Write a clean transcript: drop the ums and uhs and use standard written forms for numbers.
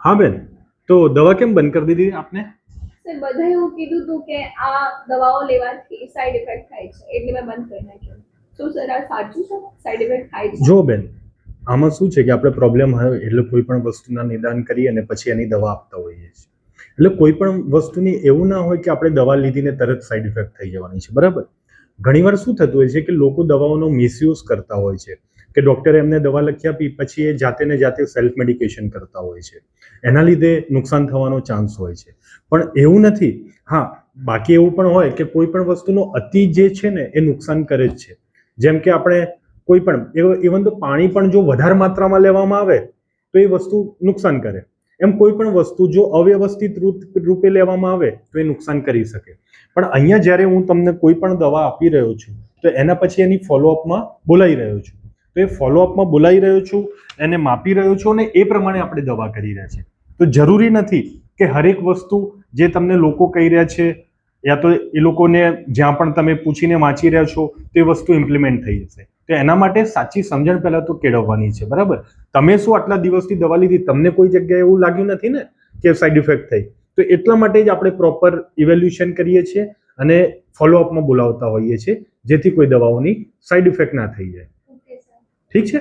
हाँ बेन, तो दवा केम बंद कर दी थी आपने? સર બધાએ એવું કીધું હતું કે આ દવાઓ લેવાથી સાઈડ ઇફેક્ટ થાય છે એટલે મેં બંધ કરી નાખ્યું. શું સર આ સાચું છે? સાઈડ ઇફેક્ટ થાય છે? જો બેન, આમાં શું છે કે આપણે પ્રોબ્લેમ હોય એટલે કોઈ પણ વસ્તુના નિદાન કરી અને પછી એની દવા આપતા હોઈએ છીએ. એટલે કોઈ પણ વસ્તુની એવું ના હોય કે આપણે દવા લીધીને તરત સાઈડ ઇફેક્ટ થઈ જવાની છે, બરાબર? ઘણીવાર શું થતું હોય છે કે લોકો દવાઓનો મિસયુઝ કરતા હોય છે કે ડૉક્ટરે એમને દવા લખી આપી પછી એ જાતે ને જાતે સેલ્ફ મેડિકેશન કરતા હોય છે. એના લીધે નુકસાન થવાનો ચાન્સ હોય છે. પણ એવું નથી. હા, બાકી એવું પણ હોય કે કોઈ પણ વસ્તુનો અતિ જે છે ને એ નુકસાન કરે જ છે. જેમ કે આપણે કોઈ પણ ઇવન તો પાણી પણ જો વધારે માત્રામાં લેવામાં આવે તો એ વસ્તુ નુકસાન કરે. એમ કોઈ પણ વસ્તુ જો અવ્યવસ્થિત રૂપે લેવામાં આવે તો એ નુકસાન કરી શકે. પણ અહીંયા જ્યારે હું તમને કોઈ પણ દવા આપી રહ્યો છું તો એના પછી એની ફોલોઅપમાં બોલાવી રહ્યો છું. તો એ ફોલોઅપમાં બોલાવી રહ્યો છું, એને માપી રહ્યો છું અને એ પ્રમાણે આપણે દવા કરી રહ્યા છીએ. તો જરૂરી નથી કે હરેક વસ્તુ જે તમને લોકો કહી રહ્યા છે યા તો એ લોકોને જ્યાં પણ તમે પૂછીને વાંચી રહ્યા છો તે વસ્તુ ઇમ્પ્લિમેન્ટ થઈ જશે. તો એના માટે સાચી સમજણ પહેલા તો કેળવવાની છે, બરાબર? તમે શું આટલા દિવસથી દવા લીધી, તમને કોઈ જગ્યાએ એવું લાગ્યું નથી ને કે સાઈડ ઇફેક્ટ થઈ? તો એટલા માટે જ આપણે પ્રોપર ઇવેલ્યુએશન કરીએ છીએ અને ફોલોઅપમાં બોલાવતા હોઈએ છીએ જેથી કોઈ દવાઓની સાઈડ ઇફેક્ટ ના થઈ જાય. ઠીક છે?